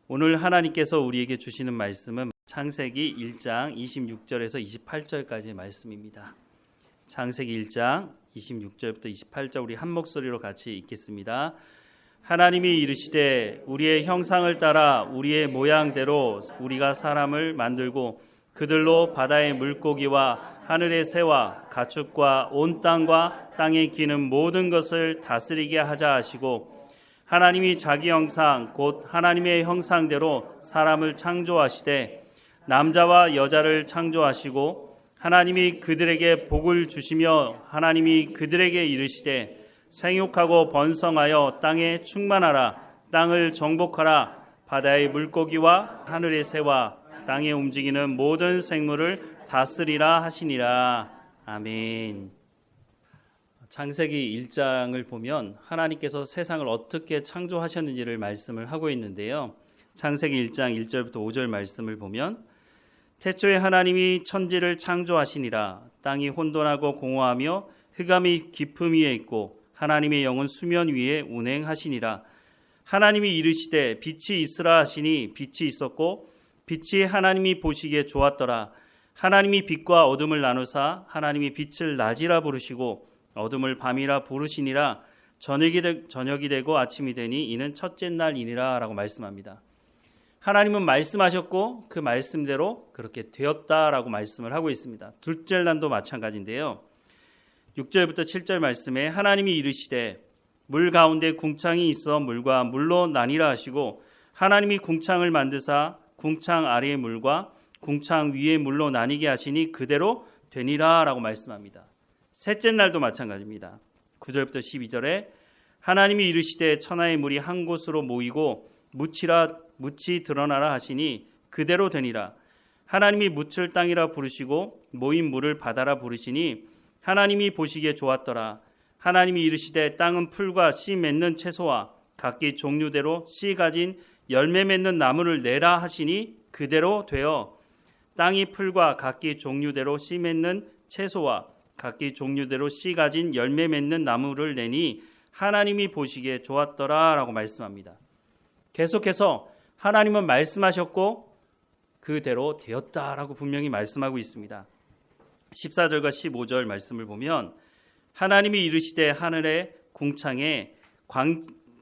오늘 하나님께서 우리에게 주시는 말씀은 창세기 1장 26절에서 28절까지의 말씀입니다. 창세기 1장 26절부터 28절 우리 한 목소리로 같이 읽겠습니다. 하나님이 이르시되 우리의 형상을 따라 우리의 모양대로 우리가 사람을 만들고 그들로 바다의 물고기와 하늘의 새와 가축과 온 땅과 땅에 기는 모든 것을 다스리게 하자 하시고 하나님이 자기 형상 곧 하나님의 형상대로 사람을 창조하시되 남자와 여자를 창조하시고 하나님이 그들에게 복을 주시며 하나님이 그들에게 이르시되 생육하고 번성하여 땅에 충만하라 땅을 정복하라 바다의 물고기와 하늘의 새와 땅에 움직이는 모든 생물을 다스리라 하시니라. 아멘. 창세기 1장을 보면 하나님께서 세상을 어떻게 창조하셨는지를 말씀을 하고 있는데요. 창세기 1장 1절부터 5절 말씀을 보면 태초에 하나님이 천지를 창조하시니라. 땅이 혼돈하고 공허하며 흑암이 깊음 위에 있고 하나님의 영은 수면 위에 운행하시니라. 하나님이 이르시되 빛이 있으라 하시니 빛이 있었고 빛이 하나님이 보시기에 좋았더라. 하나님이 빛과 어둠을 나누사 하나님이 빛을 낮이라 부르시고 어둠을 밤이라 부르시니라. 저녁이 되고 아침이 되니 이는 첫째 날이니라 라고 말씀합니다. 하나님은 말씀하셨고 그 말씀대로 그렇게 되었다라고 말씀을 하고 있습니다. 둘째 날도 마찬가지인데요. 6절부터 7절 말씀에 하나님이 이르시되 물 가운데 궁창이 있어 물과 물로 나뉘라 하시고 하나님이 궁창을 만드사 궁창 아래의 물과 궁창 위의 물로 나뉘게 하시니 그대로 되니라 라고 말씀합니다. 셋째 날도 마찬가지입니다. 9절부터 12절에 하나님이 이르시되 천하의 물이 한 곳으로 모이고 묻이 드러나라 하시니 그대로 되니라. 하나님이 묻을 땅이라 부르시고 모인 물을 바다라 부르시니 하나님이 보시기에 좋았더라. 하나님이 이르시되 땅은 풀과 씨 맺는 채소와 각기 종류대로 씨 가진 열매 맺는 나무를 내라 하시니 그대로 되어 땅이 풀과 각기 종류대로 씨 맺는 채소와 각기 종류대로 씨 가진 열매 맺는 나무를 내니 하나님이 보시기에 좋았더라 라고 말씀합니다. 계속해서 하나님은 말씀하셨고 그대로 되었다라고 분명히 말씀하고 있습니다. 14절과 15절 말씀을 보면 하나님이 이르시되 하늘의 궁창에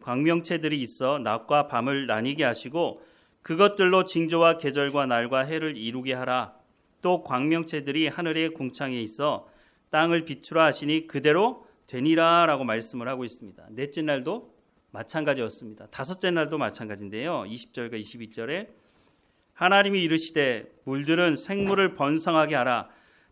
광명체들이 있어 낮과 밤을 나뉘게 하시고 그것들로 징조와 계절과 날과 해를 이루게 하라. 또 광명체들이 하늘의 궁창에 있어 땅을 비추라 하시니 그대로 되니라 라고 말씀을 하고 있습니다. 넷째 날도 마찬가지였습니다. 다섯째 날도 마찬가지인데요. 20절과 22절에 하나님이 이르시되 물들은 생물을 번성하게 하라.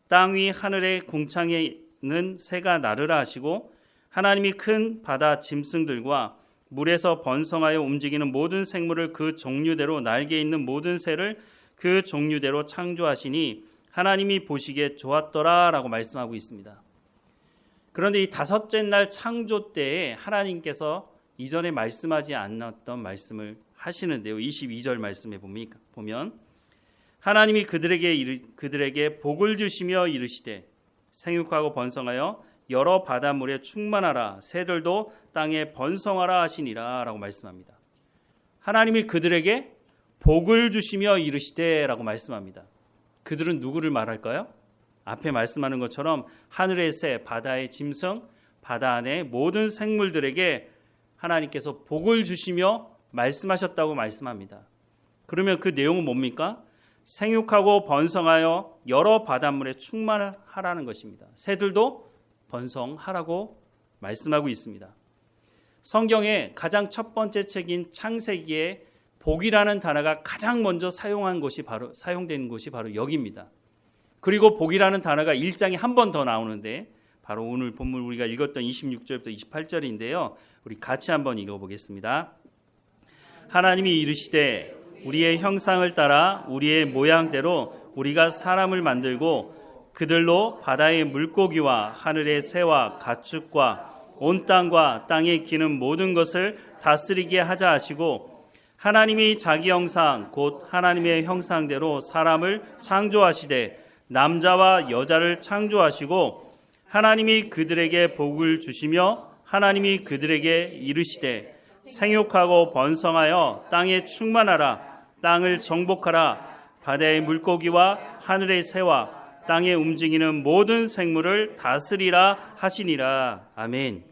땅 위 하늘의 궁창에는 새가 나르라 하시고 하나님이 큰 바다 짐승들과 물에서 번성하여 움직이는 모든 생물을 그 종류대로 날개 있는 모든 새를 그 종류대로 창조하시니 하나님이 보시기에 좋았더라 라고 말씀하고 있습니다. 그런데 이 다섯째 날 창조 때에 하나님께서 이전에 말씀하지 않았던 말씀을 하시는데요. 22절 말씀에 보면 하나님이 그들에게 복을 주시며 이르시되 생육하고 번성하여 여러 바닷물에 충만하라. 새들도 땅에 번성하라 하시니라 라고 말씀합니다. 하나님이 그들에게 복을 주시며 이르시되 라고 말씀합니다. 그들은 누구를 말할까요? 앞에 말씀하는 것처럼 하늘의 새, 바다의 짐승, 바다 안의 모든 생물들에게 하나님께서 복을 주시며 말씀하셨다고 말씀합니다. 그러면 그 내용은 뭡니까? 생육하고 번성하여 여러 바닷물에 충만하라는 것입니다. 새들도 번성하라고 말씀하고 있습니다. 성경의 가장 첫 번째 책인 창세기에 복이라는 단어가 가장 먼저 사용된 곳이 바로 여기입니다. 그리고 복이라는 단어가 1장에 한 번 더 나오는데 바로 오늘 본문 우리가 읽었던 26절부터 28절인데요. 우리 같이 한번 읽어보겠습니다. 하나님이 이르시되 우리의 형상을 따라 우리의 모양대로 우리가 사람을 만들고 그들로 바다의 물고기와 하늘의 새와 가축과 온 땅과 땅에 기는 모든 것을 다스리게 하자 하시고 하나님이 자기 형상 곧 하나님의 형상대로 사람을 창조하시되 남자와 여자를 창조하시고 하나님이 그들에게 복을 주시며 하나님이 그들에게 이르시되 생육하고 번성하여 땅에 충만하라. 땅을 정복하라. 바다의 물고기와 하늘의 새와 땅에 움직이는 모든 생물을 다스리라 하시니라. 아멘.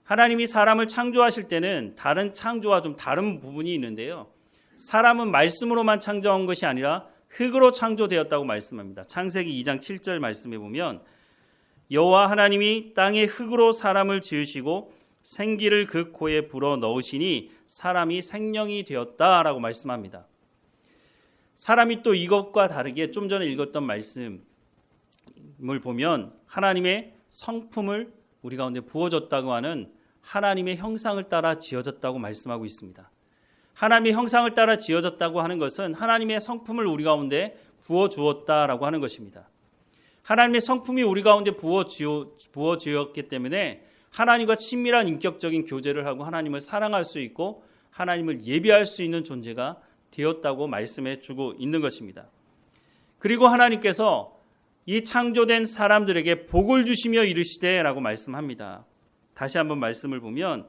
하나님이 사람을 창조하실 때는 다른 창조와 좀 다른 부분이 있는데요. 사람은 말씀으로만 창조한 것이 아니라 흙으로 창조되었다고 말씀합니다. 창세기 2장 7절 말씀에 보면 여호와 하나님이 땅에 흙으로 사람을 지으시고 생기를 그 코에 불어 넣으시니 사람이 생명이 되었다라고 말씀합니다. 사람이 또 이것과 다르게 좀 전에 읽었던 말씀을 보면 하나님의 성품을 우리 가운데 부어줬다고 하는 하나님의 형상을 따라 지어졌다고 말씀하고 있습니다. 하나님의 형상을 따라 지어졌다고 하는 것은 하나님의 성품을 우리 가운데 부어주었다라고 하는 것입니다. 하나님의 성품이 우리 가운데 부어지었기 때문에 하나님과 친밀한 인격적인 교제를 하고 하나님을 사랑할 수 있고 하나님을 예배할 수 있는 존재가 되었다고 말씀해 주고 있는 것입니다. 그리고 하나님께서 이 창조된 사람들에게 복을 주시며 이르시되라고 말씀합니다. 다시 한번 말씀을 보면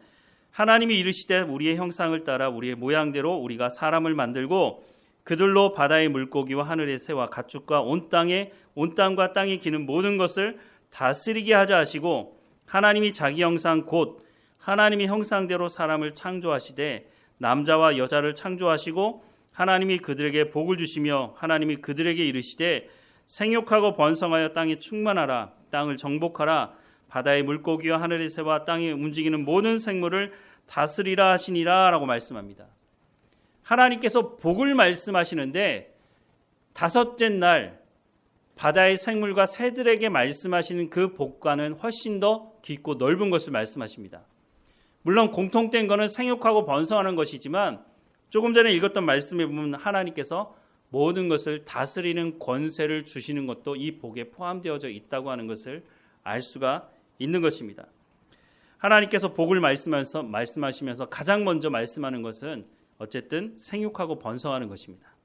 하나님이 이르시되 우리의 형상을 따라 우리의 모양대로 우리가 사람을 만들고 그들로 바다의 물고기와 하늘의 새와 가축과 온 땅과 땅에 기는 모든 것을 다스리게 하자 하시고 하나님이 자기 형상 곧 하나님의 형상대로 사람을 창조하시되 남자와 여자를 창조하시고 하나님이 그들에게 복을 주시며 하나님이 그들에게 이르시되 생육하고 번성하여 땅에 충만하라. 땅을 정복하라. 바다의 물고기와 하늘의 새와 땅에 움직이는 모든 생물을 다스리라 하시니라 라고 말씀합니다. 하나님께서 복을 말씀하시는데 다섯째 날 바다의 생물과 새들에게 말씀하시는 그 복과는 훨씬 더 깊고 넓은 것을 말씀하십니다. 물론 공통된 것은 생육하고 번성하는 것이지만 조금 전에 읽었던 말씀에 보면 하나님께서 모든 것을 다스리는 권세를 주시는 것도 이 복에 포함되어져 있다고 하는 것을 알 수가 있는 것입니다. 하나님께서 복을 말씀하시면서 가장 먼저 말씀하는 것은 어쨌든 생육하고 번성하는 것입니다.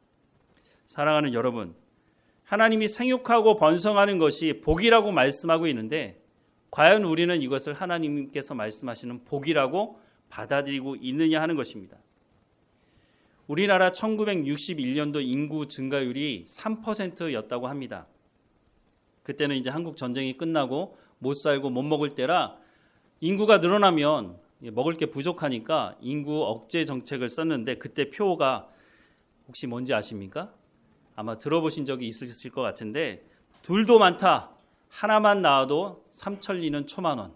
사랑하는 여러분, 하나님이 생육하고 번성하는 것이 복이라고 말씀하고 있는데 과연 우리는 이것을 하나님께서 말씀하시는 복이라고 받아들이고 있느냐 하는 것입니다. 우리나라 1961년도 인구 증가율이 3%였다고 합니다. 그때는 이제 한국 전쟁이 끝나고 못 살고 못 먹을 때라 인구가 늘어나면 먹을 게 부족하니까 인구 억제 정책을 썼는데 그때 표가 혹시 뭔지 아십니까? 아마 들어보신 적이 있으실 것 같은데 둘도 많다. 하나만 낳아도 3천리는 초만원.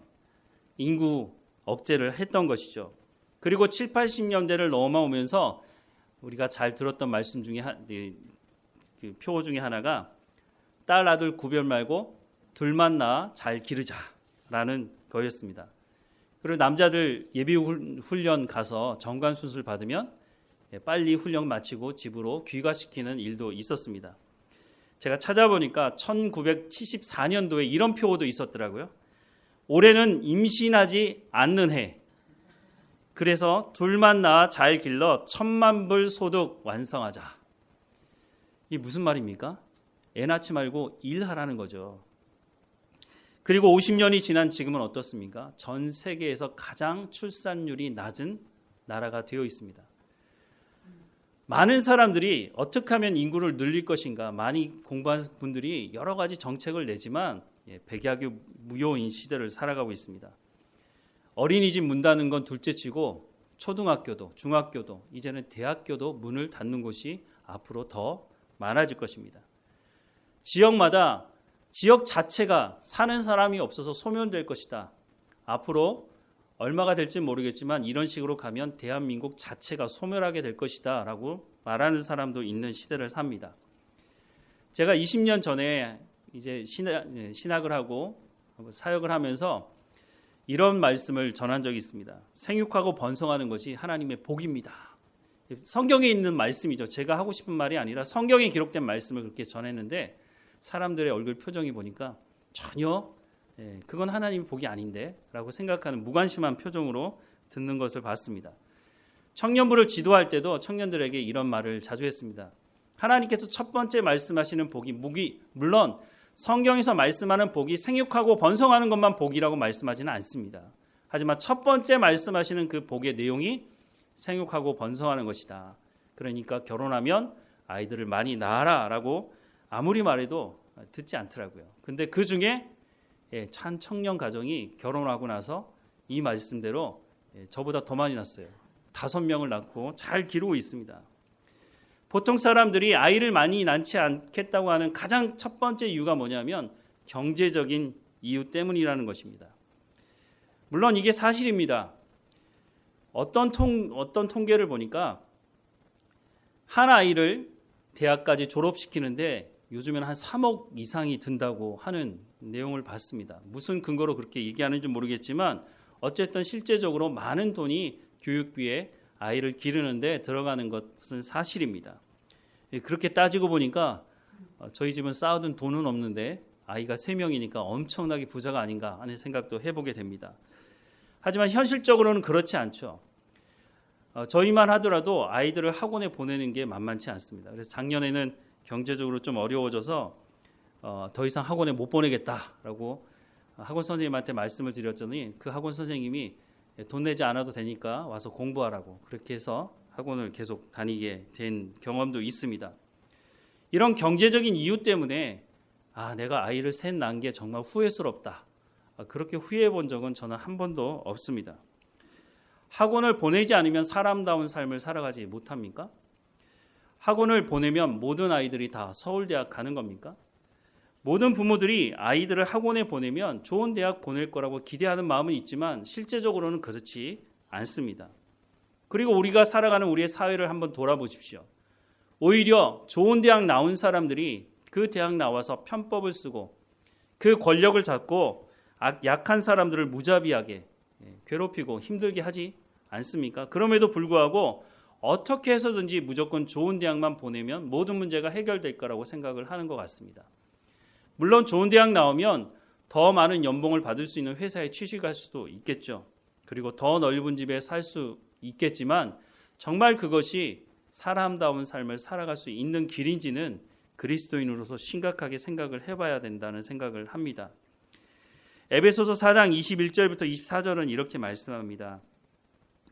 인구 억제를 했던 것이죠. 그리고 7, 80년대를 넘어오면서 우리가 잘 들었던 말씀 중에 그 표 중에 하나가 딸 아들 구별 말고 둘만 낳아 잘 기르자라는 거였습니다. 그리고 남자들 예비 훈련 가서 정관 수술 받으면 빨리 훈련 마치고 집으로 귀가시키는 일도 있었습니다. 제가 찾아보니까 1974년도에 이런 표도 있었더라고요. 올해는 임신하지 않는 해. 그래서 둘만 낳아 잘 길러 1,000만 불 소득 완성하자. 이게 무슨 말입니까? 애 낳지 말고 일하라는 거죠. 그리고 50년이 지난 지금은 어떻습니까? 전 세계에서 가장 출산율이 낮은 나라가 되어 있습니다. 많은 사람들이 어떻게 하면 인구를 늘릴 것인가 많이 공부한 분들이 여러 가지 정책을 내지만 백약유 무효인 시대를 살아가고 있습니다. 어린이집 문 닫는 건 둘째치고 초등학교도 중학교도 이제는 대학교도 문을 닫는 곳이 앞으로 더 많아질 것입니다. 지역마다 지역 자체가 사는 사람이 없어서 소멸될 것이다. 앞으로 얼마가 될지 모르겠지만 이런 식으로 가면 대한민국 자체가 소멸하게 될 것이다 라고 말하는 사람도 있는 시대를 삽니다. 제가 20년 전에 이제 신학을 하고 사역을 하면서 이런 말씀을 전한 적이 있습니다. 생육하고 번성하는 것이 하나님의 복입니다. 성경에 있는 말씀이죠. 제가 하고 싶은 말이 아니라 성경에 기록된 말씀을 그렇게 전했는데 사람들의 얼굴 표정이 보니까 전혀 그건 하나님의 복이 아닌데 라고 생각하는 무관심한 표정으로 듣는 것을 봤습니다. 청년부를 지도할 때도 청년들에게 이런 말을 자주 했습니다. 하나님께서 첫 번째 말씀하시는 복이 물론 성경에서 말씀하는 복이 생육하고 번성하는 것만 복이라고 말씀하지는 않습니다. 하지만 첫 번째 말씀하시는 그 복의 내용이 생육하고 번성하는 것이다. 그러니까 결혼하면 아이들을 많이 낳아라라고 아무리 말해도 듣지 않더라고요. 근데 그 중에 한 청년 가정이 결혼하고 나서 이 말씀대로 저보다 더 많이 낳았어요. 5명을 낳고 잘 기르고 있습니다. 보통 사람들이 아이를 많이 낳지 않겠다고 하는 가장 첫 번째 이유가 뭐냐면 경제적인 이유 때문이라는 것입니다. 물론 이게 사실입니다. 어떤 통계를 보니까 한 아이를 대학까지 졸업시키는데 요즘에는 한 3억 이상이 든다고 하는 내용을 봤습니다. 무슨 근거로 그렇게 얘기하는지 모르겠지만 어쨌든 실제적으로 많은 돈이 교육비에 아이를 기르는데 들어가는 것은 사실입니다. 그렇게 따지고 보니까 저희 집은 쌓아둔 돈은 없는데 아이가 3명이니까 엄청나게 부자가 아닌가 하는 생각도 해보게 됩니다. 하지만 현실적으로는 그렇지 않죠. 저희만 하더라도 아이들을 학원에 보내는 게 만만치 않습니다. 그래서 작년에는 경제적으로 좀 어려워져서 더 이상 학원에 못 보내겠다라고 학원 선생님한테 말씀을 드렸더니 그 학원 선생님이 돈 내지 않아도 되니까 와서 공부하라고 그렇게 해서 학원을 계속 다니게 된 경험도 있습니다. 이런 경제적인 이유 때문에 내가 아이를 셋 낳은 게 정말 후회스럽다. 그렇게 후회해 본 적은 저는 한 번도 없습니다. 학원을 보내지 않으면 사람다운 삶을 살아가지 못합니까? 학원을 보내면 모든 아이들이 다 서울대학 가는 겁니까? 모든 부모들이 아이들을 학원에 보내면 좋은 대학 보낼 거라고 기대하는 마음은 있지만 실제적으로는 그렇지 않습니다. 그리고 우리가 살아가는 우리의 사회를 한번 돌아보십시오. 오히려 좋은 대학 나온 사람들이 그 대학 나와서 편법을 쓰고 그 권력을 잡고 약한 사람들을 무자비하게 괴롭히고 힘들게 하지 않습니까? 그럼에도 불구하고 어떻게 해서든지 무조건 좋은 대학만 보내면 모든 문제가 해결될 거라고 생각을 하는 것 같습니다. 물론 좋은 대학 나오면 더 많은 연봉을 받을 수 있는 회사에 취직할 수도 있겠죠. 그리고 더 넓은 집에 살 수 있겠지만 정말 그것이 사람다운 삶을 살아갈 수 있는 길인지는 그리스도인으로서 심각하게 생각을 해봐야 된다는 생각을 합니다. 에베소서 4장 21절부터 24절은 이렇게 말씀합니다.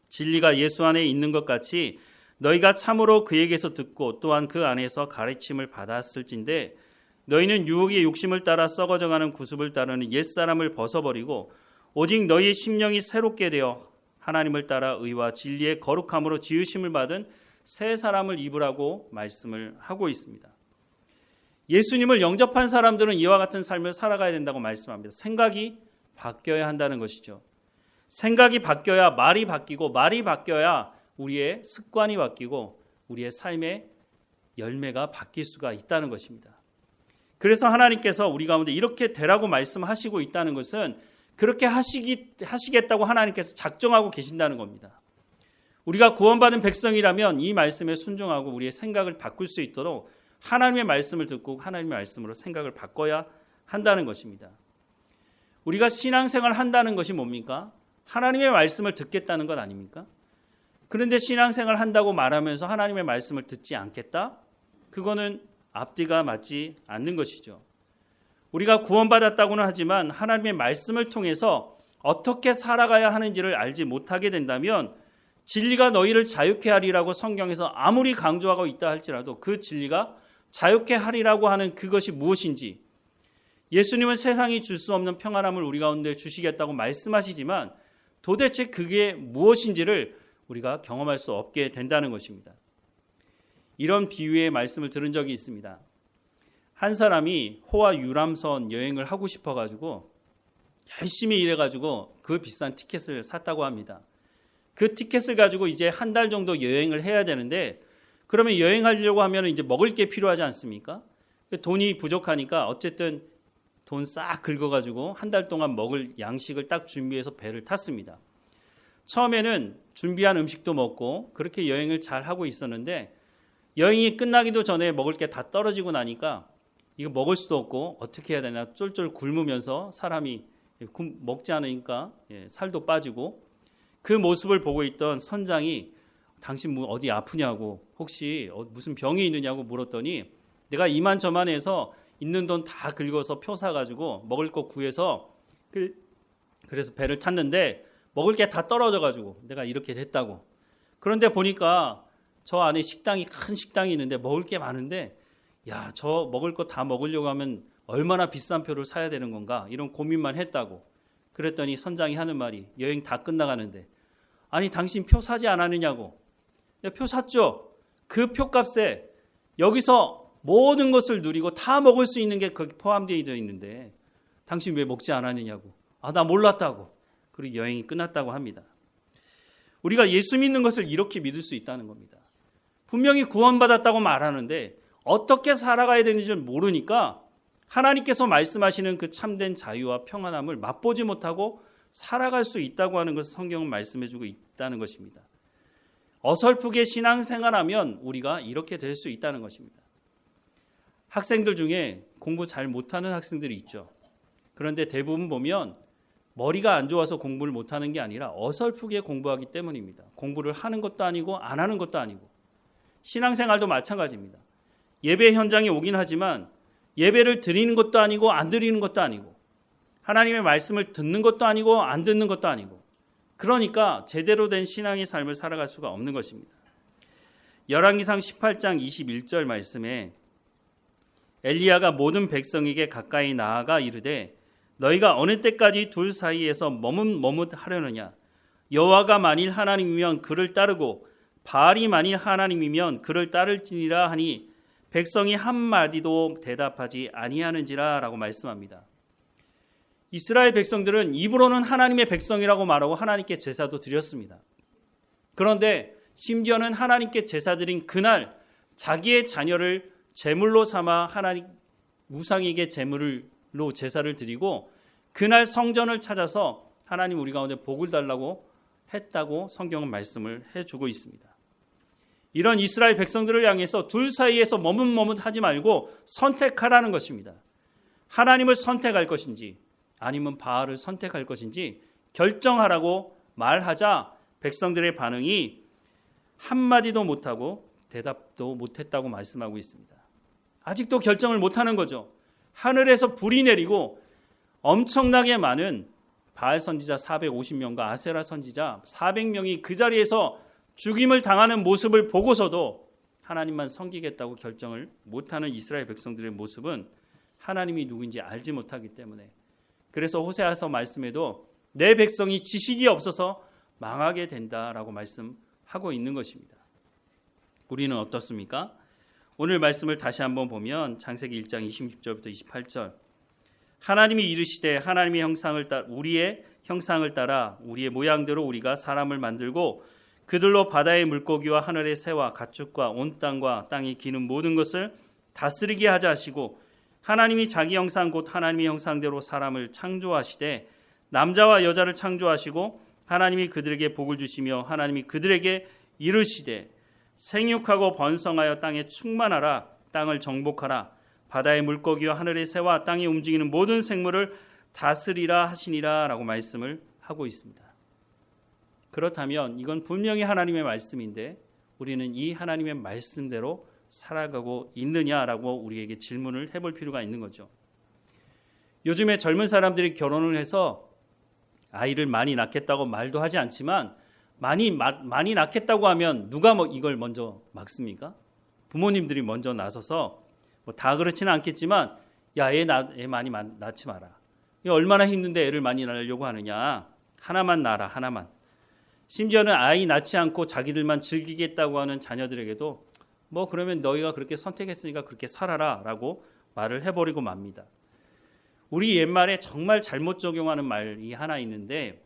진리가 예수 안에 있는 것 같이 너희가 참으로 그에게서 듣고 또한 그 안에서 가르침을 받았을진데 너희는 유혹의 욕심을 따라 썩어져가는 구습을 따르는 옛사람을 벗어버리고 오직 너희의 심령이 새롭게 되어 하나님을 따라 의와 진리의 거룩함으로 지으심을 받은 새 사람을 입으라고 말씀을 하고 있습니다. 예수님을 영접한 사람들은 이와 같은 삶을 살아가야 된다고 말씀합니다. 생각이 바뀌어야 한다는 것이죠. 생각이 바뀌어야 말이 바뀌고 말이 바뀌어야 우리의 습관이 바뀌고 우리의 삶의 열매가 바뀔 수가 있다는 것입니다. 그래서 하나님께서 우리 가운데 이렇게 되라고 말씀하시고 있다는 것은 그렇게 하시겠다고 하나님께서 작정하고 계신다는 겁니다. 우리가 구원받은 백성이라면 이 말씀에 순종하고 우리의 생각을 바꿀 수 있도록 하나님의 말씀을 듣고 하나님의 말씀으로 생각을 바꿔야 한다는 것입니다. 우리가 신앙생활을 한다는 것이 뭡니까? 하나님의 말씀을 듣겠다는 것 아닙니까? 그런데 신앙생활을 한다고 말하면서 하나님의 말씀을 듣지 않겠다? 그거는 앞뒤가 맞지 않는 것이죠. 우리가 구원받았다고는 하지만 하나님의 말씀을 통해서 어떻게 살아가야 하는지를 알지 못하게 된다면 진리가 너희를 자유케 하리라고 성경에서 아무리 강조하고 있다 할지라도 그 진리가 자유케 하리라고 하는 그것이 무엇인지 예수님은 세상이 줄 수 없는 평안함을 우리 가운데 주시겠다고 말씀하시지만 도대체 그게 무엇인지를 우리가 경험할 수 없게 된다는 것입니다. 이런 비유의 말씀을 들은 적이 있습니다. 한 사람이 호화 유람선 여행을 하고 싶어가지고 열심히 일해가지고 그 비싼 티켓을 샀다고 합니다. 그 티켓을 가지고 이제 한 달 정도 여행을 해야 되는데 그러면 여행하려고 하면 이제 먹을 게 필요하지 않습니까? 돈이 부족하니까 어쨌든 돈 싹 긁어가지고 한 달 동안 먹을 양식을 딱 준비해서 배를 탔습니다. 처음에는 준비한 음식도 먹고 그렇게 여행을 잘 하고 있었는데 여행이 끝나기도 전에 먹을 게 다 떨어지고 나니까 이거 먹을 수도 없고 어떻게 해야 되나 쫄쫄 굶으면서 사람이 먹지 않으니까 살도 빠지고 그 모습을 보고 있던 선장이 당신 어디 아프냐고 혹시 무슨 병이 있느냐고 물었더니 내가 이만저만해서 있는 돈 다 긁어서 표 사가지고 먹을 거 구해서 그래서 배를 탔는데 먹을 게 다 떨어져가지고 내가 이렇게 됐다고. 그런데 보니까 저 안에 식당이 큰 식당이 있는데 먹을 게 많은데 야, 저 먹을 거 다 먹으려고 하면 얼마나 비싼 표를 사야 되는 건가 이런 고민만 했다고. 그랬더니 선장이 하는 말이 여행 다 끝나가는데 아니 당신 표 사지 않았느냐고. 표 샀죠. 그 표값에 여기서 모든 것을 누리고 다 먹을 수 있는 게 거기 포함되어 있는데 당신 왜 먹지 않았느냐고. 아, 나 몰랐다고. 그리고 여행이 끝났다고 합니다. 우리가 예수 믿는 것을 이렇게 믿을 수 있다는 겁니다. 분명히 구원받았다고 말하는데 어떻게 살아가야 되는지 모르니까 하나님께서 말씀하시는 그 참된 자유와 평안함을 맛보지 못하고 살아갈 수 있다고 하는 것을 성경은 말씀해주고 있다는 것입니다. 어설프게 신앙생활하면 우리가 이렇게 될 수 있다는 것입니다. 학생들 중에 공부 잘 못하는 학생들이 있죠. 그런데 대부분 보면 머리가 안 좋아서 공부를 못하는 게 아니라 어설프게 공부하기 때문입니다. 공부를 하는 것도 아니고 안 하는 것도 아니고. 신앙생활도 마찬가지입니다. 예배 현장에 오긴 하지만 예배를 드리는 것도 아니고 안 드리는 것도 아니고 하나님의 말씀을 듣는 것도 아니고 안 듣는 것도 아니고 그러니까 제대로 된 신앙의 삶을 살아갈 수가 없는 것입니다. 열왕기상 18장 21절 말씀에 엘리야가 모든 백성에게 가까이 나아가 이르되 너희가 어느 때까지 둘 사이에서 머뭇머뭇하려느냐. 여호와가 만일 하나님이면 그를 따르고 바알이 만일 하나님이면 그를 따를지니라 하니 백성이 한마디도 대답하지 아니하는지라 라고 말씀합니다. 이스라엘 백성들은 입으로는 하나님의 백성이라고 말하고 하나님께 제사도 드렸습니다. 그런데 심지어는 하나님께 제사 드린 그날 자기의 자녀를 제물로 삼아 하나님 우상에게 제물로 제사를 드리고 그날 성전을 찾아서 하나님 우리 가운데 복을 달라고 했다고 성경은 말씀을 해주고 있습니다. 이런 이스라엘 백성들을 향해서 둘 사이에서 머뭇머뭇하지 말고 선택하라는 것입니다. 하나님을 선택할 것인지 아니면 바알을 선택할 것인지 결정하라고 말하자 백성들의 반응이 한마디도 못하고 대답도 못했다고 말씀하고 있습니다. 아직도 결정을 못하는 거죠. 하늘에서 불이 내리고 엄청나게 많은 바알 선지자 450명과 아세라 선지자 400명이 그 자리에서 죽임을 당하는 모습을 보고서도 하나님만 섬기겠다고 결정을 못하는 이스라엘 백성들의 모습은 하나님이 누구인지 알지 못하기 때문에 그래서 호세아서 말씀에도 내 백성이 지식이 없어서 망하게 된다라고 말씀하고 있는 것입니다. 우리는 어떻습니까? 오늘 말씀을 다시 한번 보면 창세기 1장 26절부터 28절 하나님이 이르시되 하나님의 형상을 따라 우리의 형상을 따라 우리의 모양대로 우리가 사람을 만들고 그들로 바다의 물고기와 하늘의 새와 가축과 온 땅과 땅이 기는 모든 것을 다스리게 하자 하시고 하나님이 자기 형상 곧 하나님의 형상대로 사람을 창조하시되 남자와 여자를 창조하시고 하나님이 그들에게 복을 주시며 하나님이 그들에게 이르시되 생육하고 번성하여 땅에 충만하라 땅을 정복하라 바다의 물고기와 하늘의 새와 땅에 움직이는 모든 생물을 다스리라 하시니라 라고 말씀을 하고 있습니다. 그렇다면 이건 분명히 하나님의 말씀인데 우리는 이 하나님의 말씀대로 살아가고 있느냐라고 우리에게 질문을 해볼 필요가 있는 거죠. 요즘에 젊은 사람들이 결혼을 해서 아이를 많이 낳겠다고 말도 하지 않지만 많이 낳겠다고 하면 누가 이걸 먼저 막습니까? 부모님들이 먼저 나서서 다 그렇지는 않겠지만 야, 애 많이 낳지 마라. 얼마나 힘든데 애를 많이 낳으려고 하느냐. 하나만 낳아라. 하나만. 심지어는 아이 낳지 않고 자기들만 즐기겠다고 하는 자녀들에게도 그러면 너희가 그렇게 선택했으니까 그렇게 살아라 라고 말을 해버리고 맙니다. 우리 옛말에 정말 잘못 적용하는 말이 하나 있는데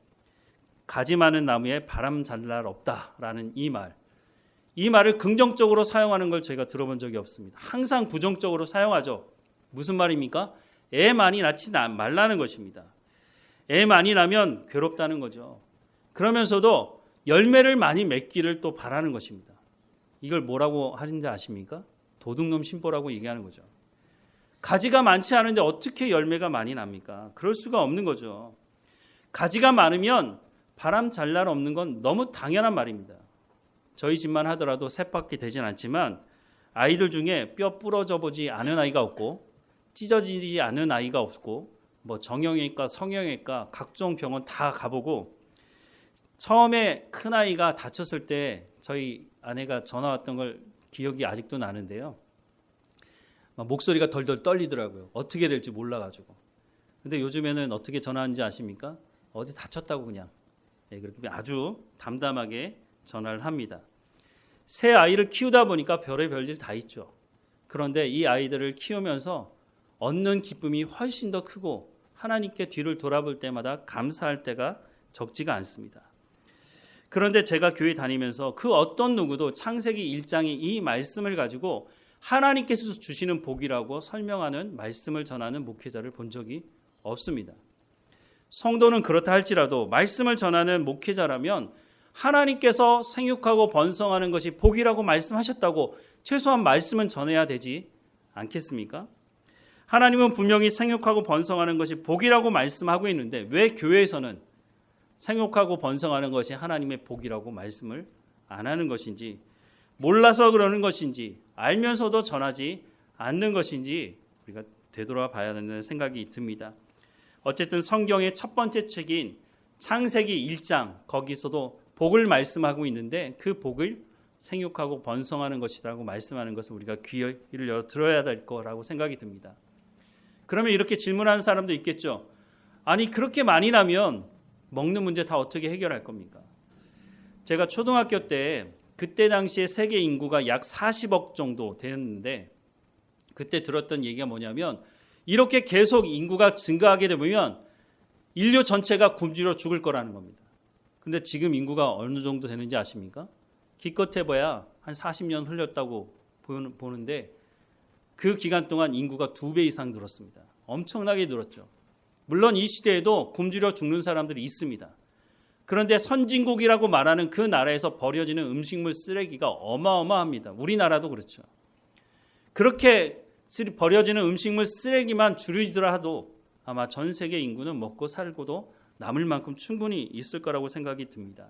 가지 많은 나무에 바람 잘 날 없다라는 이 말을 긍정적으로 사용하는 걸 저희가 들어본 적이 없습니다. 항상 부정적으로 사용하죠. 무슨 말입니까? 애 많이 낳지 말라는 것입니다. 애 많이 낳으면 괴롭다는 거죠. 그러면서도 열매를 많이 맺기를 또 바라는 것입니다. 이걸 뭐라고 하는지 아십니까? 도둑놈 신보라고 얘기하는 거죠. 가지가 많지 않은데 어떻게 열매가 많이 납니까? 그럴 수가 없는 거죠. 가지가 많으면 바람 잘 날 없는 건 너무 당연한 말입니다. 저희 집만 하더라도 셋밖에 되진 않지만 아이들 중에 뼈 부러져 보지 않은 아이가 없고 찢어지지 않은 아이가 없고 정형외과, 성형외과, 각종 병원 다 가보고 처음에 큰아이가 다쳤을 때 저희 아내가 전화 왔던 걸 기억이 아직도 나는데요. 목소리가 덜덜 떨리더라고요. 어떻게 될지 몰라가지고. 근데 요즘에는 어떻게 전화하는지 아십니까? 어디 다쳤다고 그냥. 그렇게 아주 담담하게 전화를 합니다. 새 아이를 키우다 보니까 별의별 다 있죠. 그런데 이 아이들을 키우면서 얻는 기쁨이 훨씬 더 크고 하나님께 뒤를 돌아볼 때마다 감사할 때가 적지가 않습니다. 그런데 제가 교회 다니면서 그 어떤 누구도 창세기 1장의 이 말씀을 가지고 하나님께서 주시는 복이라고 설명하는 말씀을 전하는 목회자를 본 적이 없습니다. 성도는 그렇다 할지라도 말씀을 전하는 목회자라면 하나님께서 생육하고 번성하는 것이 복이라고 말씀하셨다고 최소한 말씀은 전해야 되지 않겠습니까? 하나님은 분명히 생육하고 번성하는 것이 복이라고 말씀하고 있는데 왜 교회에서는 생육하고 번성하는 것이 하나님의 복이라고 말씀을 안 하는 것인지, 몰라서 그러는 것인지, 알면서도 전하지 않는 것인지 우리가 되돌아 봐야 된다는 생각이 듭니다. 어쨌든 성경의 첫 번째 책인 창세기 1장, 거기서도 복을 말씀하고 있는데 그 복을 생육하고 번성하는 것이라고 말씀하는 것을 우리가 귀를 열어 들어야 될 거라고 생각이 듭니다. 그러면 이렇게 질문하는 사람도 있겠죠. 아니 그렇게 많이 나면 먹는 문제 다 어떻게 해결할 겁니까? 제가 초등학교 때 그때 당시에 세계 인구가 약 40억 정도 되었는데 그때 들었던 얘기가 뭐냐면 이렇게 계속 인구가 증가하게 되면 인류 전체가 굶주려 죽을 거라는 겁니다. 근데 지금 인구가 어느 정도 되는지 아십니까? 기껏 해봐야 한 40년 흘렸다고 보는데 그 기간 동안 인구가 2배 이상 늘었습니다. 엄청나게 늘었죠. 물론 이 시대에도 굶주려 죽는 사람들이 있습니다. 그런데 선진국이라고 말하는 그 나라에서 버려지는 음식물 쓰레기가 어마어마합니다. 우리나라도 그렇죠. 그렇게 버려지는 음식물 쓰레기만 줄이더라도 아마 전 세계 인구는 먹고 살고도 남을 만큼 충분히 있을 거라고 생각이 듭니다.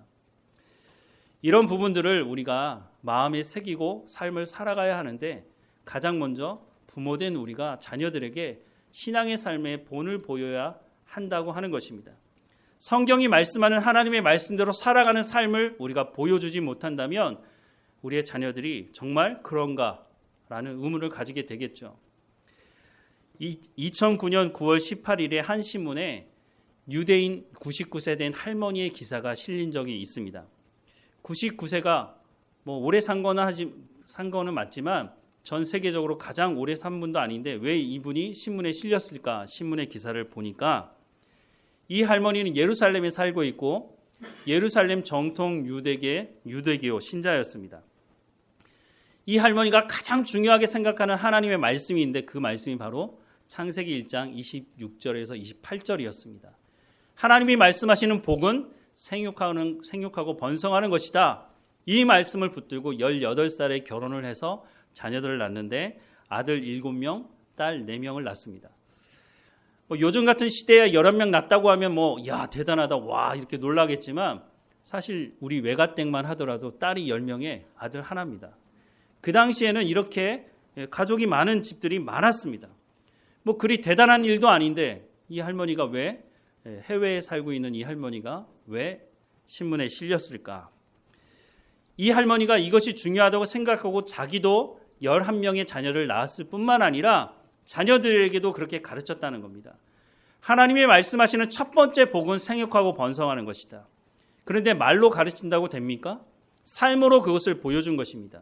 이런 부분들을 우리가 마음에 새기고 삶을 살아가야 하는데 가장 먼저 부모된 우리가 자녀들에게 신앙의 삶의 본을 보여야 한다고 하는 것입니다. 성경이 말씀하는 하나님의 말씀대로 살아가는 삶을 우리가 보여주지 못한다면 우리의 자녀들이 정말 그런가라는 의문을 가지게 되겠죠. 2009년 9월 18일에 한 신문에 유대인 99세 된 할머니의 기사가 실린 적이 있습니다. 99세가 오래 산 거는 맞지만 전 세계적으로 가장 오래 산 분도 아닌데 왜 이분이 신문에 실렸을까? 신문의 기사를 보니까 이 할머니는 예루살렘에 살고 있고 예루살렘 정통 유대교 신자였습니다. 이 할머니가 가장 중요하게 생각하는 하나님의 말씀이 있는데 그 말씀이 바로 창세기 1장 26절에서 28절이었습니다. 하나님이 말씀하시는 복은 생육하고 번성하는 것이다. 이 말씀을 붙들고 18살에 결혼을 해서 자녀들을 낳는데 아들 7명, 딸 4명을 낳습니다. 요즘 같은 시대에 11명 낳았다고 하면 야 대단하다 와 이렇게 놀라겠지만 사실 우리 외가댁만 하더라도 딸이 10명에 아들 하나입니다. 그 당시에는 이렇게 가족이 많은 집들이 많았습니다. 그리 대단한 일도 아닌데 이 할머니가 왜 해외에 살고 있는 이 할머니가 왜 신문에 실렸을까? 이 할머니가 이것이 중요하다고 생각하고 자기도 11명의 자녀를 낳았을 뿐만 아니라 자녀들에게도 그렇게 가르쳤다는 겁니다. 하나님이 말씀하시는 첫 번째 복은 생육하고 번성하는 것이다. 그런데 말로 가르친다고 됩니까? 삶으로 그것을 보여준 것입니다.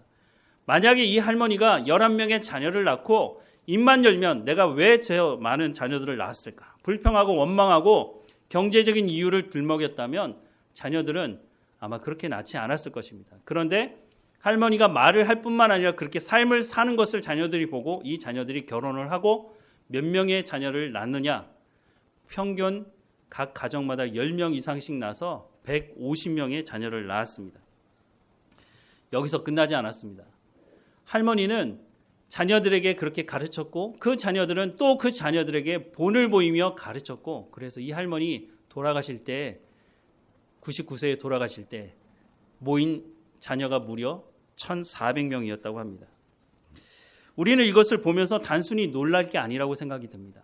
만약에 이 할머니가 11명의 자녀를 낳고 입만 열면 내가 왜 저 많은 자녀들을 낳았을까? 불평하고 원망하고 경제적인 이유를 들먹였다면 자녀들은 아마 그렇게 낳지 않았을 것입니다. 그런데 할머니가 말을 할 뿐만 아니라 그렇게 삶을 사는 것을 자녀들이 보고 이 자녀들이 결혼을 하고 몇 명의 자녀를 낳느냐? 평균 각 가정마다 10명 이상씩 낳아서 150명의 자녀를 낳았습니다. 여기서 끝나지 않았습니다. 할머니는 자녀들에게 그렇게 가르쳤고 그 자녀들은 또 그 자녀들에게 본을 보이며 가르쳤고 그래서 이 할머니 돌아가실 때 99세에 돌아가실 때 모인 자녀가 무려 1,400명이었다고 합니다. 우리는 이것을 보면서 단순히 놀랄 게 아니라고 생각이 듭니다.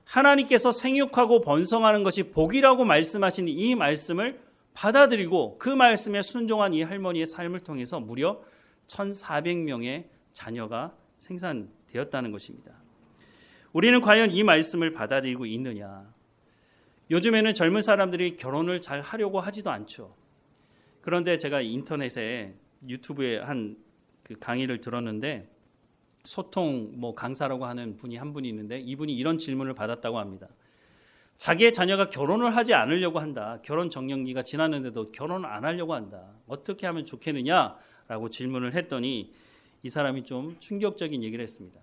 하나님께서 생육하고 번성하는 것이 복이라고 말씀하신 이 말씀을 받아들이고 그 말씀에 순종한 이 할머니의 삶을 통해서 무려 1,400명의 자녀가 생산되었다는 것입니다. 우리는 과연 이 말씀을 받아들이고 있느냐? 요즘에는 젊은 사람들이 결혼을 잘 하려고 하지도 않죠. 그런데 제가 인터넷에 유튜브에 한 그 강의를 들었는데 소통 강사라고 하는 분이 한 분이 있는데 이분이 이런 질문을 받았다고 합니다. 자기의 자녀가 결혼을 하지 않으려고 한다. 결혼 적령기가 지났는데도 결혼 안 하려고 한다. 어떻게 하면 좋겠느냐라고 질문을 했더니 이 사람이 좀 충격적인 얘기를 했습니다.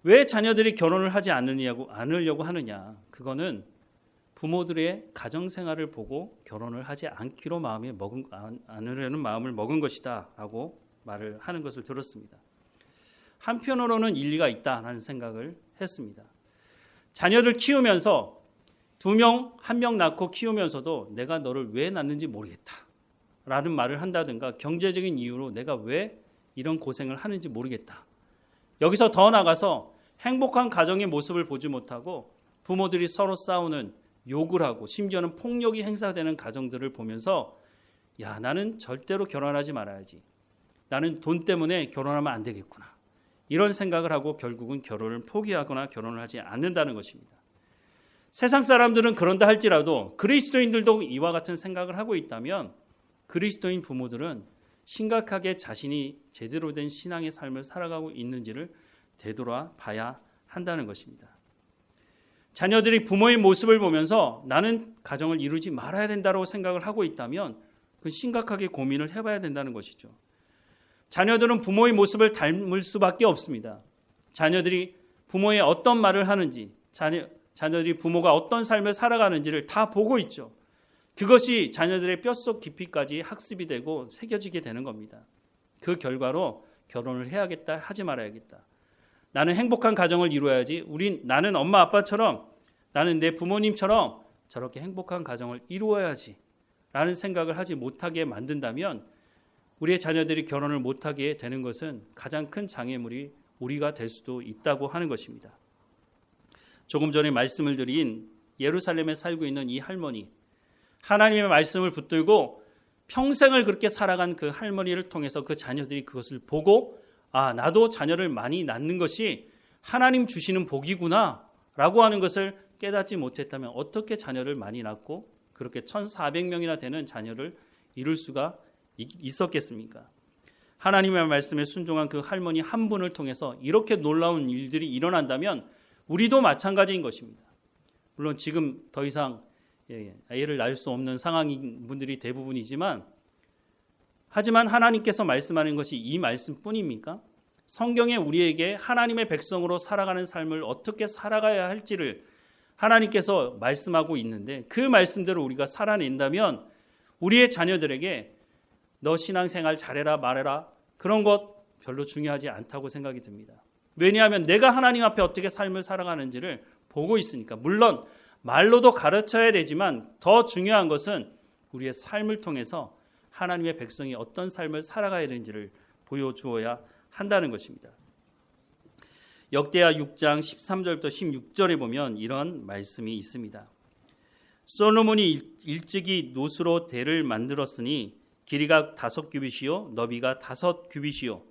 왜 자녀들이 결혼을 하지 않으려고 하느냐? 그거는 부모들의 가정생활을 보고 결혼을 하지 않으려는 마음을 먹은 것이다 라고 말을 하는 것을 들었습니다. 한편으로는 일리가 있다는 생각을 했습니다. 자녀를 키우면서 2명, 1명 낳고 키우면서도 내가 너를 왜 낳는지 모르겠다 라는 말을 한다든가 경제적인 이유로 내가 왜 이런 고생을 하는지 모르겠다. 여기서 더 나가서 행복한 가정의 모습을 보지 못하고 부모들이 서로 싸우는 욕을 하고 심지어는 폭력이 행사되는 가정들을 보면서 야, 나는 절대로 결혼하지 말아야지. 나는 돈 때문에 결혼하면 안 되겠구나. 이런 생각을 하고 결국은 결혼을 포기하거나 결혼을 하지 않는다는 것입니다. 세상 사람들은 그런다 할지라도 그리스도인들도 이와 같은 생각을 하고 있다면 그리스도인 부모들은 심각하게 자신이 제대로 된 신앙의 삶을 살아가고 있는지를 되돌아봐야 한다는 것입니다. 자녀들이 부모의 모습을 보면서 나는 가정을 이루지 말아야 된다고 생각을 하고 있다면 그건 심각하게 고민을 해봐야 된다는 것이죠. 자녀들은 부모의 모습을 닮을 수밖에 없습니다. 자녀들이 부모의 어떤 말을 하는지, 자녀들이 부모가 어떤 삶을 살아가는지를 다 보고 있죠. 그것이 자녀들의 뼛속 깊이까지 학습이 되고 새겨지게 되는 겁니다. 그 결과로 결혼을 해야겠다, 하지 말아야겠다. 나는 행복한 가정을 이루어야지. 나는 엄마 아빠처럼, 나는 내 부모님처럼 저렇게 행복한 가정을 이루어야지 라는 생각을 하지 못하게 만든다면 우리의 자녀들이 결혼을 못하게 되는 것은 가장 큰 장애물이 우리가 될 수도 있다고 하는 것입니다. 조금 전에 말씀을 드린 예루살렘에 살고 있는 이 할머니, 하나님의 말씀을 붙들고 평생을 그렇게 살아간 그 할머니를 통해서 그 자녀들이 그것을 보고 나도 자녀를 많이 낳는 것이 하나님 주시는 복이구나 라고 하는 것을 깨닫지 못했다면 어떻게 자녀를 많이 낳고 그렇게 1,400명이나 되는 자녀를 이룰 수가 있었겠습니까? 하나님의 말씀에 순종한 그 할머니 한 분을 통해서 이렇게 놀라운 일들이 일어난다면 우리도 마찬가지인 것입니다. 물론 지금 더 이상 아이를 낳을 수 없는 상황인 분들이 대부분이지만 하지만 하나님께서 말씀하는 것이 이 말씀뿐입니까? 성경에 우리에게 하나님의 백성으로 살아가는 삶을 어떻게 살아가야 할지를 하나님께서 말씀하고 있는데 그 말씀대로 우리가 살아낸다면 우리의 자녀들에게 너 신앙생활 잘해라 말해라 그런 것 별로 중요하지 않다고 생각이 듭니다. 왜냐하면 내가 하나님 앞에 어떻게 삶을 살아가는지를 보고 있으니까. 물론 말로도 가르쳐야 되지만 더 중요한 것은 우리의 삶을 통해서 하나님의 백성이 어떤 삶을 살아가야 되는지를 보여주어야 한다는 것입니다. 역대하 6장 13절부터 16절에 보면 이런 말씀이 있습니다. 솔로몬이 일찍이 노수로 대를 만들었으니 길이가 5규빗이요 너비가 5규빗이요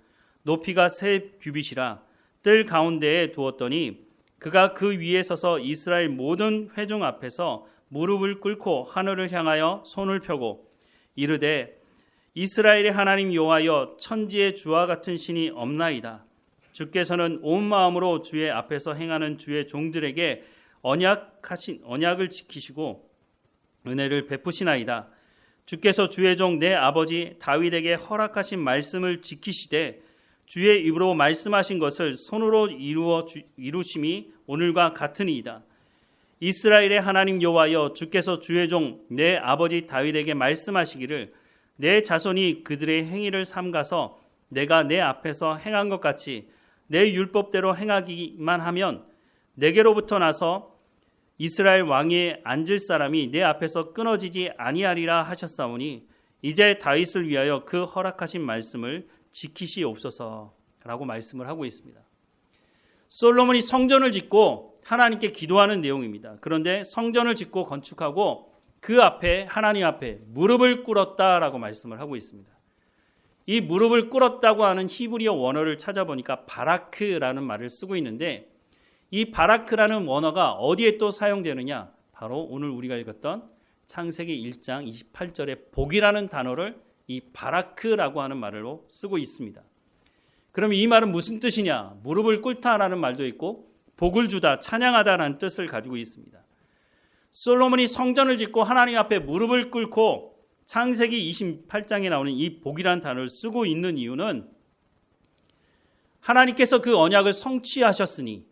높이가 3규빗이라 뜰 가운데에 두었더니 그가 그 위에 서서 이스라엘 모든 회중 앞에서 무릎을 꿇고 하늘을 향하여 손을 펴고 이르되 이스라엘의 하나님 여호와여 천지의 주와 같은 신이 없나이다. 주께서는 온 마음으로 주의 앞에서 행하는 주의 종들에게 언약을 지키시고 은혜를 베푸시나이다. 주께서 주의 종 내 아버지 다윗에게 허락하신 말씀을 지키시되 주의 입으로 말씀하신 것을 손으로 이루심이 오늘과 같으니이다. 이스라엘의 하나님 여호와여 주께서 주의 종 내 아버지 다윗에게 말씀하시기를 내 자손이 그들의 행위를 삼가서 내가 내 앞에서 행한 것 같이 내 율법대로 행하기만 하면 내게로부터 나서 이스라엘 왕위에 앉을 사람이 내 앞에서 끊어지지 아니하리라 하셨사오니 이제 다윗을 위하여 그 허락하신 말씀을 지키시옵소서라고 말씀을 하고 있습니다. 솔로몬이 성전을 짓고 하나님께 기도하는 내용입니다. 그런데 성전을 짓고 건축하고 그 앞에 하나님 앞에 무릎을 꿇었다라고 말씀을 하고 있습니다. 이 무릎을 꿇었다고 하는 히브리어 원어를 찾아보니까 바라크라는 말을 쓰고 있는데 이 바라크라는 원어가 어디에 또 사용되느냐? 바로 오늘 우리가 읽었던 창세기 1장 28절에 복이라는 단어를 이 바라크라고 하는 말로 쓰고 있습니다. 그럼 이 말은 무슨 뜻이냐? 무릎을 꿇다라는 말도 있고 복을 주다, 찬양하다라는 뜻을 가지고 있습니다. 솔로몬이 성전을 짓고 하나님 앞에 무릎을 꿇고 창세기 28장에 나오는 이 복이라는 단어를 쓰고 있는 이유는 하나님께서 그 언약을 성취하셨으니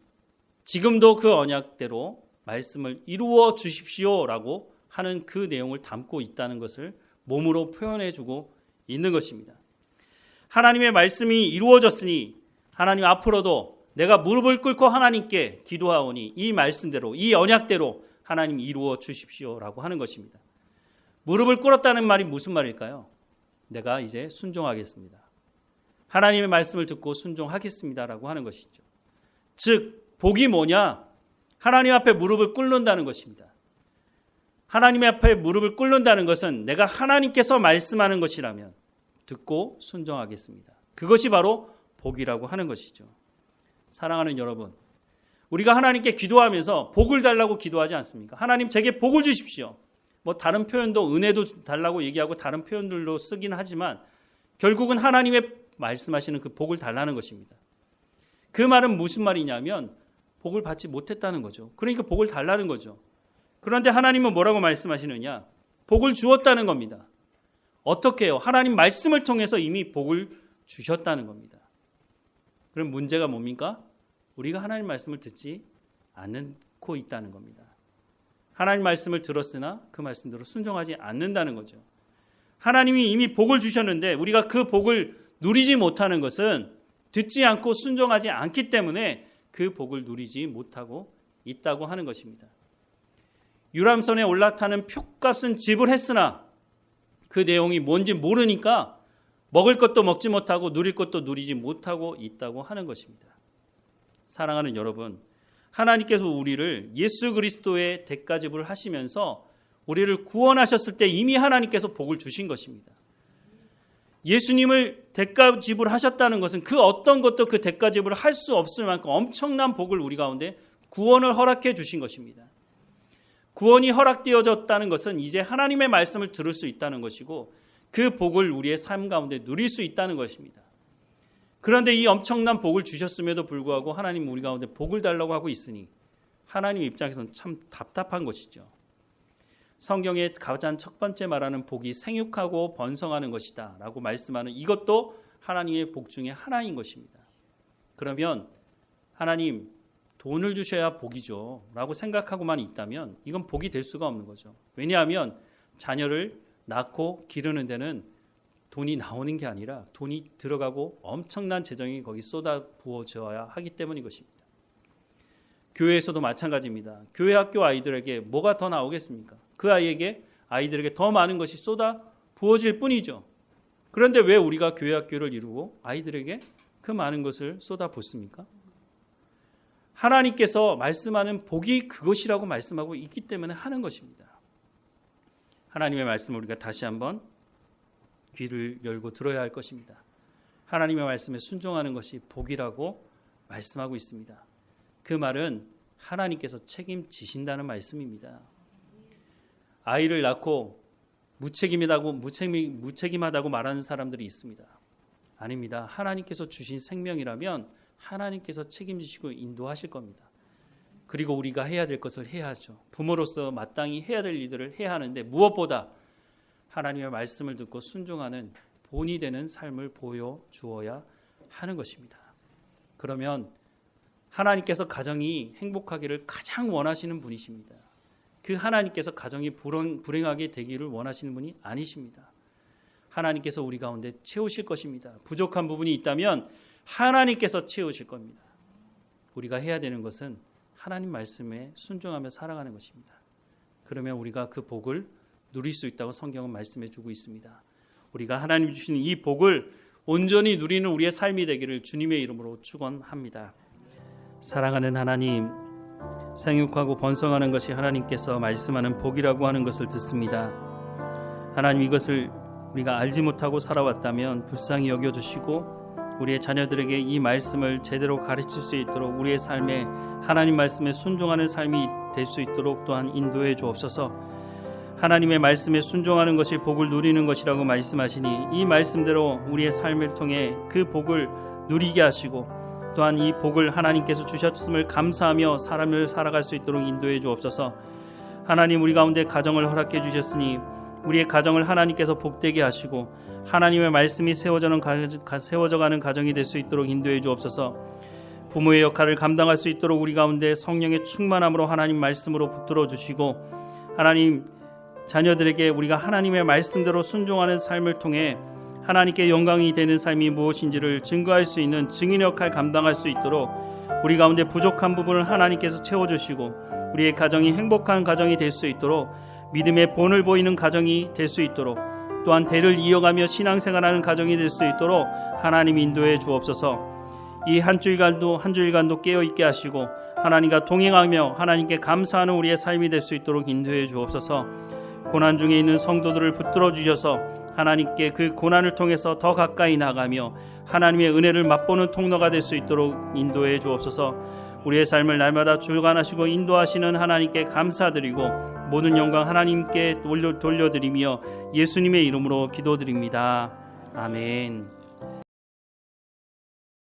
지금도 그 언약대로 말씀을 이루어 주십시오라고 하는 그 내용을 담고 있다는 것을 몸으로 표현해 주고 있는 것입니다. 하나님의 말씀이 이루어졌으니 하나님 앞으로도 내가 무릎을 꿇고 하나님께 기도하오니 이 말씀대로 이 언약대로 하나님 이루어 주십시오라고 하는 것입니다. 무릎을 꿇었다는 말이 무슨 말일까요? 내가 이제 순종하겠습니다. 하나님의 말씀을 듣고 순종하겠습니다라고 하는 것이죠. 즉 복이 뭐냐? 하나님 앞에 무릎을 꿇는다는 것입니다. 하나님 앞에 무릎을 꿇는다는 것은 내가 하나님께서 말씀하는 것이라면 듣고 순종하겠습니다. 그것이 바로 복이라고 하는 것이죠. 사랑하는 여러분, 우리가 하나님께 기도하면서 복을 달라고 기도하지 않습니까? 하나님 제게 복을 주십시오. 뭐 다른 표현도 은혜도 달라고 얘기하고 다른 표현들로 쓰긴 하지만 결국은 하나님의 말씀하시는 그 복을 달라는 것입니다. 그 말은 무슨 말이냐면 복을 받지 못했다는 거죠. 그러니까 복을 달라는 거죠. 그런데 하나님은 뭐라고 말씀하시느냐? 복을 주었다는 겁니다. 어떻게 해요? 하나님 말씀을 통해서 이미 복을 주셨다는 겁니다. 그럼 문제가 뭡니까? 우리가 하나님 말씀을 듣지 않고 있다는 겁니다. 하나님 말씀을 들었으나 그 말씀대로 순종하지 않는다는 거죠. 하나님이 이미 복을 주셨는데 우리가 그 복을 누리지 못하는 것은 듣지 않고 순종하지 않기 때문에 그 복을 누리지 못하고 있다고 하는 것입니다. 유람선에 올라타는 표값은 지불했으나 그 내용이 뭔지 모르니까 먹을 것도 먹지 못하고 누릴 것도 누리지 못하고 있다고 하는 것입니다. 사랑하는 여러분, 하나님께서 우리를 예수 그리스도의 대가 지불을 하시면서 우리를 구원하셨을 때 이미 하나님께서 복을 주신 것입니다. 예수님을 대가 지불하셨다는 것은 그 어떤 것도 그 대가 지불을 할 수 없을 만큼 엄청난 복을 우리 가운데 구원을 허락해 주신 것입니다. 구원이 허락되어졌다는 것은 이제 하나님의 말씀을 들을 수 있다는 것이고 그 복을 우리의 삶 가운데 누릴 수 있다는 것입니다. 그런데 이 엄청난 복을 주셨음에도 불구하고 하나님 우리 가운데 복을 달라고 하고 있으니 하나님 입장에서는 참 답답한 것이죠. 성경에 가장 첫 번째 말하는 복이 생육하고 번성하는 것이다 라고 말씀하는 이것도 하나님의 복 중에 하나인 것입니다. 그러면 하나님 돈을 주셔야 복이죠 라고 생각하고만 있다면 이건 복이 될 수가 없는 거죠. 왜냐하면 자녀를 낳고 기르는 데는 돈이 나오는 게 아니라 돈이 들어가고 엄청난 재정이 거기 쏟아 부어져야 하기 때문인 것입니다. 교회에서도 마찬가지입니다. 교회 학교 아이들에게 뭐가 더 나오겠습니까? 그 아이들에게 더 많은 것이 쏟아 부어질 뿐이죠. 그런데 왜 우리가 교회 학교를 이루고 아이들에게 그 많은 것을 쏟아 붓습니까? 하나님께서 말씀하는 복이 그것이라고 말씀하고 있기 때문에 하는 것입니다. 하나님의 말씀을 우리가 다시 한번 귀를 열고 들어야 할 것입니다. 하나님의 말씀에 순종하는 것이 복이라고 말씀하고 있습니다. 그 말은 하나님께서 책임지신다는 말씀입니다. 아이를 낳고 무책임하다고 말하는 사람들이 있습니다. 아닙니다. 하나님께서 주신 생명이라면 하나님께서 책임지시고 인도하실 겁니다. 그리고 우리가 해야 될 것을 해야죠. 부모로서 마땅히 해야 될 일들을 해야 하는데 무엇보다 하나님의 말씀을 듣고 순종하는 본이 되는 삶을 보여주어야 하는 것입니다. 그러면 하나님께서 가정이 행복하기를 가장 원하시는 분이십니다. 그 하나님께서 가정이 불행하게 되기를 원하시는 분이 아니십니다. 하나님께서 우리 가운데 채우실 것입니다. 부족한 부분이 있다면 하나님께서 채우실 겁니다. 우리가 해야 되는 것은 하나님 말씀에 순종하며 살아가는 것입니다. 그러면 우리가 그 복을 누릴 수 있다고 성경은 말씀해 주고 있습니다. 우리가 하나님 주시는 이 복을 온전히 누리는 우리의 삶이 되기를 주님의 이름으로 축원합니다. 사랑하는 하나님, 생육하고 번성하는 것이 하나님께서 말씀하는 복이라고 하는 것을 듣습니다. 하나님, 이것을 우리가 알지 못하고 살아왔다면 불쌍히 여겨주시고 우리의 자녀들에게 이 말씀을 제대로 가르칠 수 있도록 우리의 삶에 하나님 말씀에 순종하는 삶이 될 수 있도록 또한 인도해 주옵소서. 하나님의 말씀에 순종하는 것이 복을 누리는 것이라고 말씀하시니 이 말씀대로 우리의 삶을 통해 그 복을 누리게 하시고 또한 이 복을 하나님께서 주셨음을 감사하며 삶을 살아갈 수 있도록 인도해 주옵소서. 하나님, 우리 가운데 가정을 허락해 주셨으니 우리의 가정을 하나님께서 복되게 하시고 하나님의 말씀이 세워져가는 가정이 될 수 있도록 인도해 주옵소서. 부모의 역할을 감당할 수 있도록 우리 가운데 성령의 충만함으로 하나님 말씀으로 붙들어 주시고 하나님, 자녀들에게 우리가 하나님의 말씀대로 순종하는 삶을 통해 하나님께 영광이 되는 삶이 무엇인지를 증거할 수 있는 증인 역할 감당할 수 있도록 우리 가운데 부족한 부분을 하나님께서 채워주시고 우리의 가정이 행복한 가정이 될 수 있도록 믿음의 본을 보이는 가정이 될 수 있도록 또한 대를 이어가며 신앙생활하는 가정이 될 수 있도록 하나님 인도해 주옵소서. 이 한 주일간도 깨어있게 하시고 하나님과 동행하며 하나님께 감사하는 우리의 삶이 될 수 있도록 인도해 주옵소서. 고난 중에 있는 성도들을 붙들어 주셔서 하나님께 그 고난을 통해서 더 가까이 나가며 하나님의 은혜를 맛보는 통로가 될 수 있도록 인도해 주옵소서. 우리의 삶을 날마다 주관하시고 인도하시는 하나님께 감사드리고 모든 영광 하나님께 돌려드리며 예수님의 이름으로 기도드립니다. 아멘.